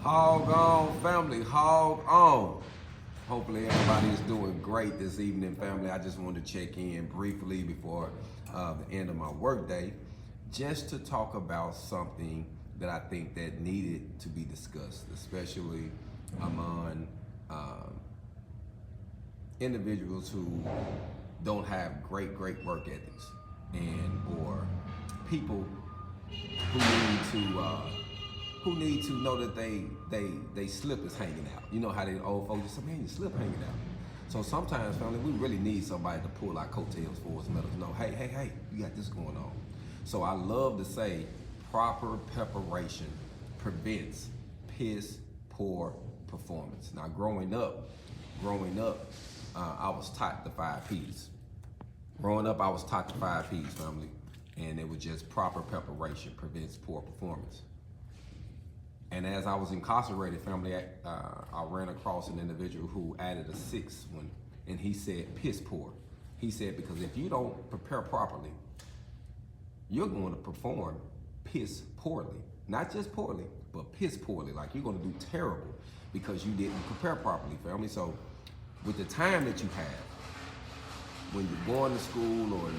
HogOn family, hog on. Hopefully everybody is doing great this evening, family. I just wanted to check in briefly before the end of my workday, just to talk about something that I think that needed to be discussed, especially among individuals who don't have great work ethics, and or people who need to know that they slip is hanging out. You know how the old folks say, man, your slip hanging out. So sometimes, family, we really need somebody to pull our coattails for us and let us know, hey, you got this going on. So I love to say proper preparation prevents piss poor performance. Now growing up, I was taught the 5 P's. Growing up, I was taught the 5 P's, family, and it was just proper preparation prevents poor performance. And as I was incarcerated, family, I ran across an individual who added a 6th one, and he said piss poor. He said, because if you don't prepare properly, you're going to perform piss poorly. Not just poorly, but piss poorly. Like you're going to do terrible because you didn't prepare properly, family. So with the time that you have, when you're going to school or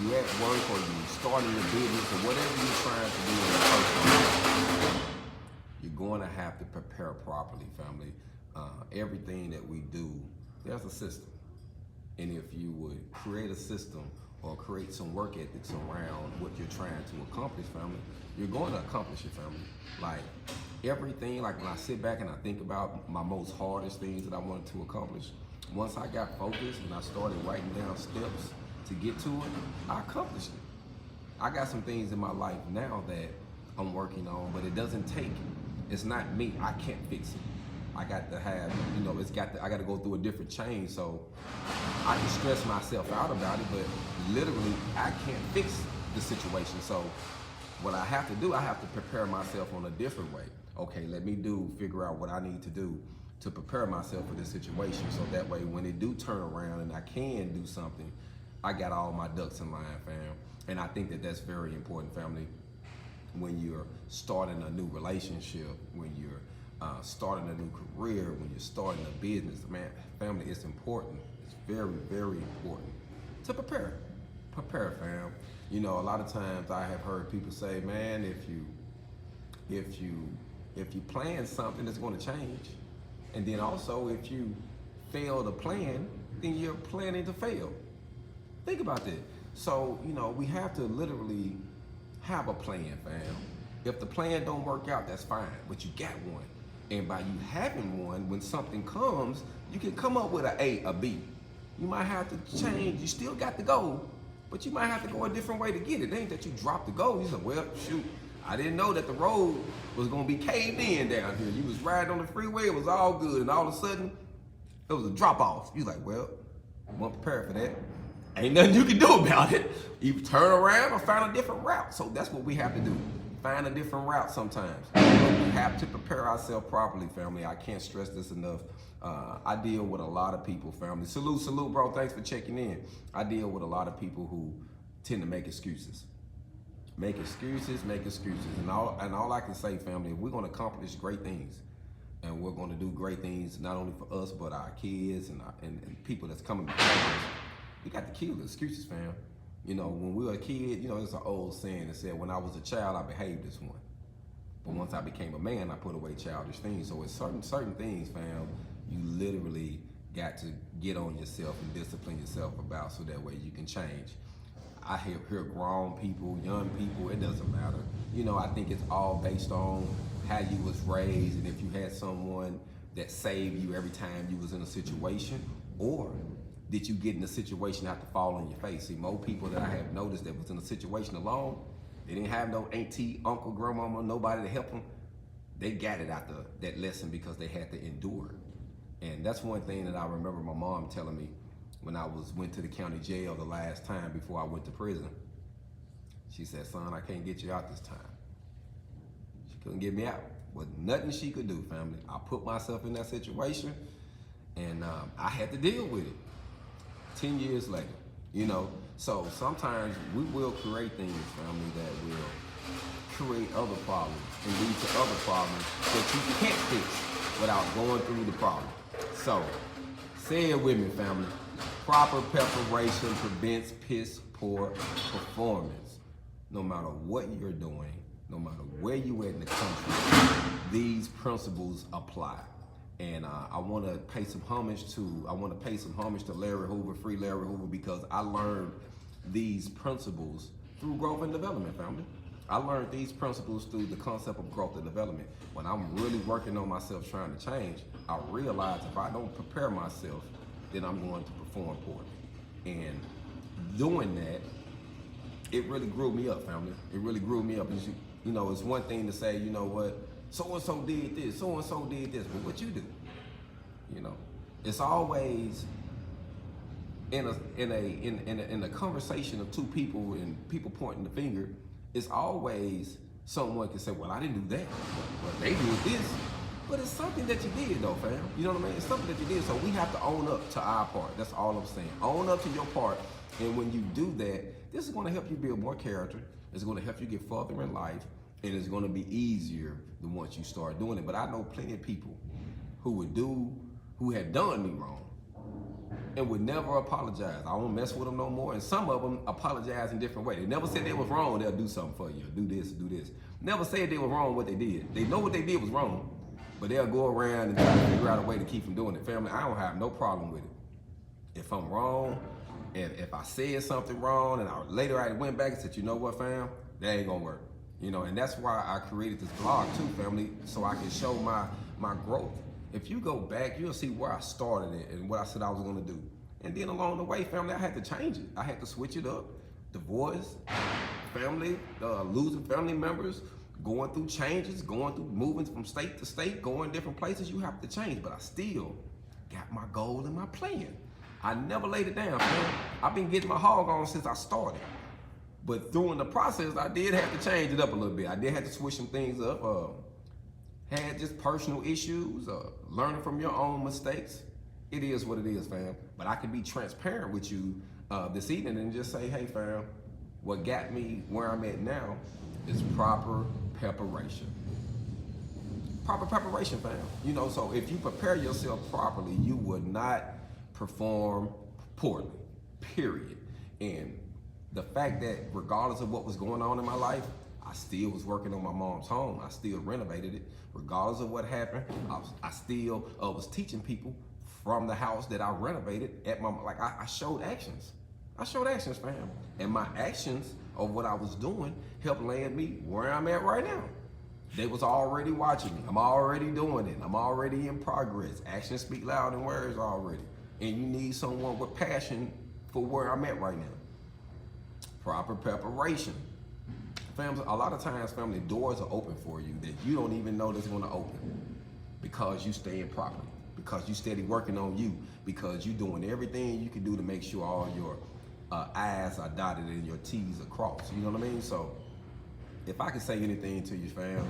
you at work or you starting your business or whatever you're trying to do in the first place, you're going to have to prepare properly, family. Everything that we do, there's a system. And if you would create a system or create some work ethics around what you're trying to accomplish, family, you're going to accomplish it, family. Like everything, like when I sit back and I think about my most hardest things that I wanted to accomplish, once I got focused and I started writing down steps to get to it, I accomplished it. I got some things in my life now that I'm working on, but it doesn't take, it's not me, I can't fix it. I got to have, I got to go through a different chain, so I can stress myself out about it, but literally I can't fix the situation. So what I have to do, I have to prepare myself on a different way. Okay, let me figure out what I need to do to prepare myself for this situation, so that way when it do turn around and I can do something, I got all my ducks in line, fam. And I think that that's very important, family, when you're starting a new relationship, when you're starting a new career, when you're starting a business, man, family, it's important. It's very important to prepare, fam. You know, a lot of times I have heard people say, man, if you plan something, it's going to change. And then also, if you fail to plan, then you're planning to fail. Think about that. So, we have to literally have a plan, fam. If the plan don't work out, that's fine, but you got one. And by you having one, when something comes, you can come up with an A, a B. You might have to change. You still got the goal, but you might have to go a different way to get it. It ain't that you drop the goal. You said, well, shoot, I didn't know that the road was gonna be caved in down here. You was riding on the freeway, it was all good, and all of a sudden, it was a drop off. You like, well, I wasn't prepared for that. Ain't nothing you can do about it. Either turn around or find a different route. So that's what we have to do. Find a different route sometimes. But we have to prepare ourselves properly, family. I can't stress this enough. I deal with a lot of people, family. Salute, bro. Thanks for checking in. I deal with a lot of people who tend to make excuses. Make excuses. And all I can say, family, we're going to accomplish great things. And we're going to do great things, not only for us, but our kids and people that's coming behind us. We got to kill the excuses, fam. When we were a kid, there's an old saying that said, when I was a child, I behaved as one. But once I became a man, I put away childish things. So it's certain things, fam, you literally got to get on yourself and discipline yourself about, so that way you can change. I hear grown people, young people, it doesn't matter. I think it's all based on how you was raised, and if you had someone that saved you every time you was in a situation, or did you get in a situation have to fall on your face? See, more people that I have noticed that was in a situation alone, they didn't have no auntie, uncle, grandmama, nobody to help them. They got it after that lesson because they had to endure. And that's one thing that I remember my mom telling me when I went to the county jail the last time before I went to prison. She said, son, I can't get you out this time. She couldn't get me out. Was nothing she could do, family. I put myself in that situation, and I had to deal with it. 10 years later, So sometimes we will create things, family, that will create other problems and lead to other problems that you can't fix without going through the problem. So, say it with me, family. Proper preparation prevents piss poor performance. No matter what you're doing, no matter where you at in the country, these principles apply. And I want to pay some homage to Larry Hoover, Free Larry Hoover, because I learned these principles through growth and development, family. I learned these principles through the concept of growth and development. When I'm really working on myself trying to change, I realize if I don't prepare myself, then I'm going to perform poorly. And doing that, it really grew me up, family. It really grew me up. You know, it's one thing to say, you know what, so-and-so did this, so-and-so did this, but what you do? You know, it's always in a conversation of two people and people pointing the finger, it's always someone can say, well, I didn't do that. Well, they did this. But it's something that you did though, fam. You know what I mean? It's something that you did. So we have to own up to our part. That's all I'm saying. Own up to your part. And when you do that, this is going to help you build more character. It's going to help you get further in life. And it's going to be easier than once you start doing it. But I know plenty of people who had done me wrong and would never apologize. I won't mess with them no more. And some of them apologize in different ways. They never said they was wrong. They'll do something for you. Do this, do this. Never said they was wrong what they did. They know what they did was wrong, but they'll go around and try to figure out a way to keep from doing it. Family, I don't have no problem with it. If I'm wrong, if I said something wrong, and later I went back and said, you know what, fam, that ain't gonna work. You know, and that's why I created this blog too, family, so I can show my growth. If you go back, you'll see where I started it and what I said I was gonna do. And then along the way, family, I had to change it. I had to switch it up. Divorce, family, losing family members, going through changes, moving from state to state, going different places, you have to change. But I still got my goal and my plan. I never laid it down, man. I've been getting my hog on since I started. But during the process, I did have to change it up a little bit. I did have to switch some things up. Had just personal issues, learning from your own mistakes. It is what it is, fam. But I can be transparent with you this evening and just say, hey, fam, what got me where I'm at now is proper preparation. Proper preparation, fam. You know, so if you prepare yourself properly, you would not perform poorly, period. And the fact that regardless of what was going on in my life, I still was working on my mom's home. I still renovated it. Regardless of what happened, I still was teaching people from the house that I renovated at my, like I showed actions. I showed actions, fam. And my actions of what I was doing helped land me where I'm at right now. They was already watching me. I'm already doing it. I'm already in progress. Actions speak loud than words already. And you need someone with passion for where I'm at right now. Proper preparation. Family, a lot of times, family, doors are open for you that you don't even know that's gonna open because you staying properly, because you steady working on you, because you doing everything you can do to make sure all your I's are dotted and your T's are crossed. You know what I mean? So if I can say anything to you, fam,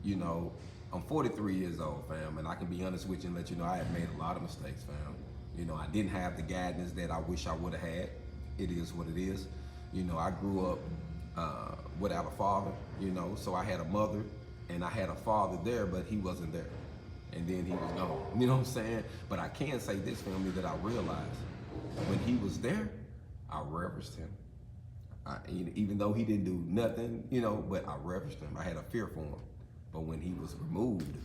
you know, I'm 43 years old, fam, and I can be honest with you and let you know I have made a lot of mistakes, fam. You know, I didn't have the guidance that I wish I would have had. It is what it is. You know, I grew up without a father, you know, so I had a mother and I had a father there, but he wasn't there. And then he was gone, you know what I'm saying? But I can say this, family, that I realized when he was there, I reverenced him. Even though he didn't do nothing, you know, but I reverenced him. I had a fear for him. But when he was removed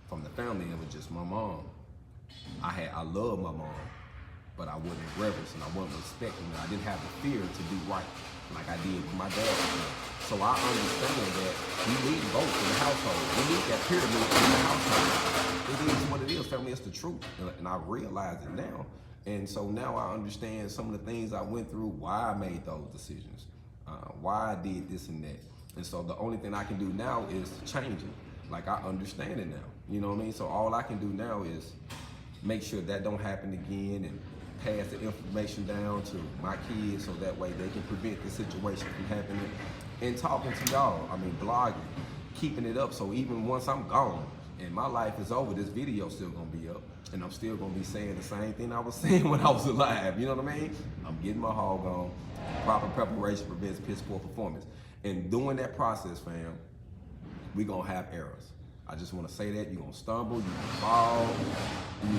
from the family, it was just my mom. I loved my mom, but I wasn't reverence and I wasn't respecting her. I didn't have the fear to do right like I did with my dad. So I understand that we need both in the household. We need that pyramid in the household. It is what it is, family. It's the truth. And I realize it now. And so now I understand some of the things I went through, why I made those decisions, why I did this and that. And so the only thing I can do now is change it. Like I understand it now. You know what I mean? So all I can do now is make sure that don't happen again and pass the information down to my kids so that way they can prevent the situation from happening. And talking to y'all, I mean blogging, keeping it up so even once I'm gone and my life is over, this video's still gonna be up and I'm still gonna be saying the same thing I was saying when I was alive, you know what I mean? I'm getting my hog on. Proper preparation prevents piss poor performance. And during that process, fam, we gonna have errors. I just wanna say that. You're gonna stumble, you're gonna fall, you're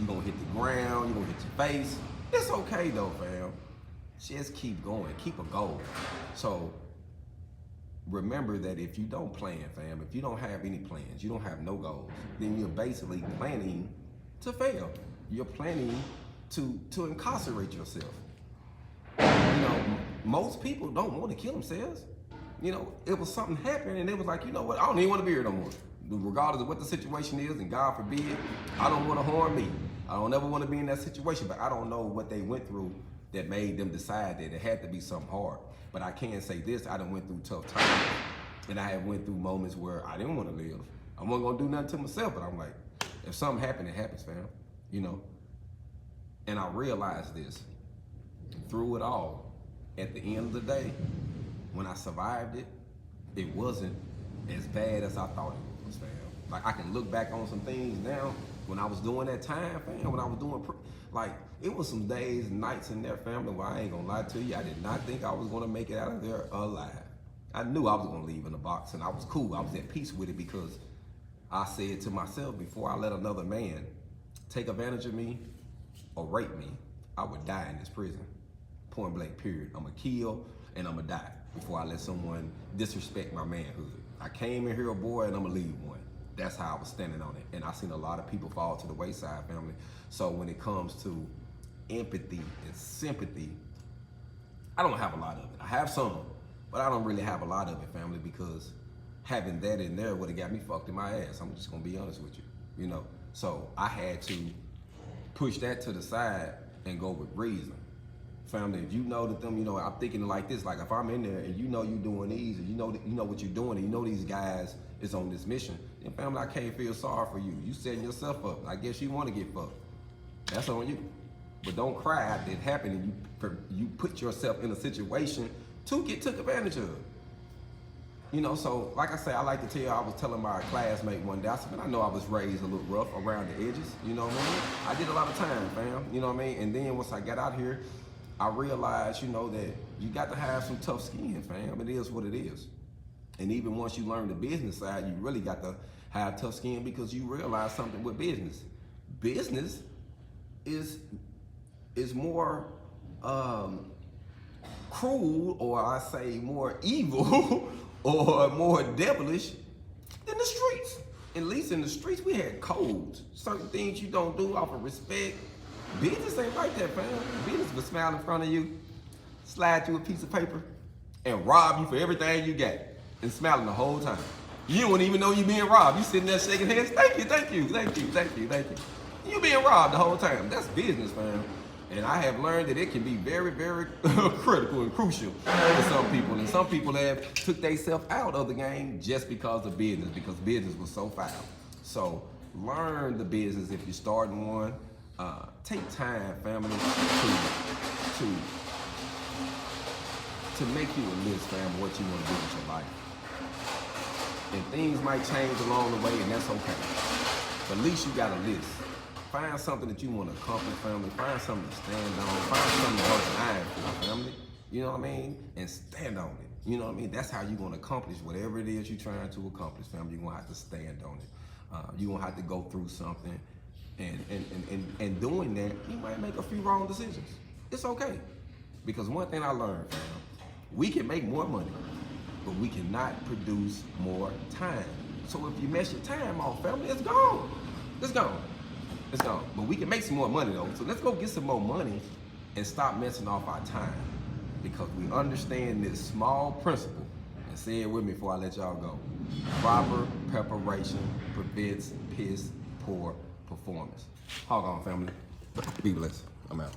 gonna hit the ground, you're gonna hit your face. It's okay though, fam. Just keep going, keep a goal. So remember that if you don't plan, fam, if you don't have any plans, you don't have no goals, then you're basically planning to fail. You're planning to incarcerate yourself. Most people don't want to kill themselves. It was something happened and they was like, you know what, I don't even want to be here no more. Regardless of what the situation is, and God forbid, I don't want to harm me. I don't ever want to be in that situation, but I don't know what they went through that made them decide that it had to be something hard. But I can say this, I done went through tough times, and I have went through moments where I didn't want to live. I wasn't gonna do nothing to myself, but I'm like, if something happened, it happens, fam, And I realized this, through it all, at the end of the day, when I survived it, it wasn't as bad as I thought it was, fam. Like, I can look back on some things now, when I was doing that time, fam, when I was doing, it was some days and nights in there, family, where I ain't gonna lie to you, I did not think I was gonna make it out of there alive. I knew I was gonna leave in the box, and I was cool, I was at peace with it, because I said to myself, before I let another man take advantage of me or rape me, I would die in this prison. Point blank, period. I'm gonna kill and I'm gonna die before I let someone disrespect my manhood. I came in here a boy and I'm gonna leave one. That's how I was standing on it. And I've seen a lot of people fall to the wayside, family. So when it comes to empathy and sympathy, I don't have a lot of it. I have some, but I don't really have a lot of it, family, because having that in there would have got me fucked in my ass. I'm just gonna be honest with you, So I had to push that to the side and go with reason. Family, if you know that I'm thinking like this, like if I'm in there and you're doing these, and you know what you're doing, and these guys is on this mission, then family, I can't feel sorry for you. You setting yourself up. I guess you want to get fucked. That's on you. But don't cry after it happened and you put yourself in a situation to get took advantage of. So like I say, I like to tell you, I was telling my classmate one day, I said, man, I know I was raised a little rough around the edges, you know what I mean? I did a lot of time, fam, you know what I mean? And then once I got out here, I realized, that you got to have some tough skin, fam. It is what it is. And even once you learn the business side, you really got to have tough skin, because you realize something with business. Business is more cruel, or I say more evil, or more devilish than the streets. At least in the streets, we had codes. Certain things you don't do off of respect. Business ain't like that, fam. Business will smile in front of you, slide you a piece of paper, and rob you for everything you got, and smiling the whole time. You wouldn't even know you being robbed. You sitting there shaking hands, thank you, thank you, thank you, thank you, thank you. You being robbed the whole time. That's business, fam. And I have learned that it can be very, very critical and crucial to some people. And some people have took themselves out of the game just because of business, because business was so foul. So learn the business if you're starting one. Take time, family, to make you a list, fam, of what you want to do with your life. And things might change along the way, and that's okay. But at least you got a list. Find something that you want to accomplish, family. Find something to stand on. Find something to work hard for, family. You know what I mean? And stand on it. You know what I mean? That's how you're going to accomplish whatever it is you're trying to accomplish, family. You're going to have to stand on it. You're going to have to go through something. And doing that, you might make a few wrong decisions. It's okay. Because one thing I learned, fam, we can make more money, but we cannot produce more time. So if you mess your time off, family, it's gone. It's gone. It's gone. But we can make some more money though. So let's go get some more money and stop messing off our time. Because we understand this small principle, and say it with me before I let y'all go. Proper preparation prevents piss poor performance. HogOn family, be blessed. I'm out.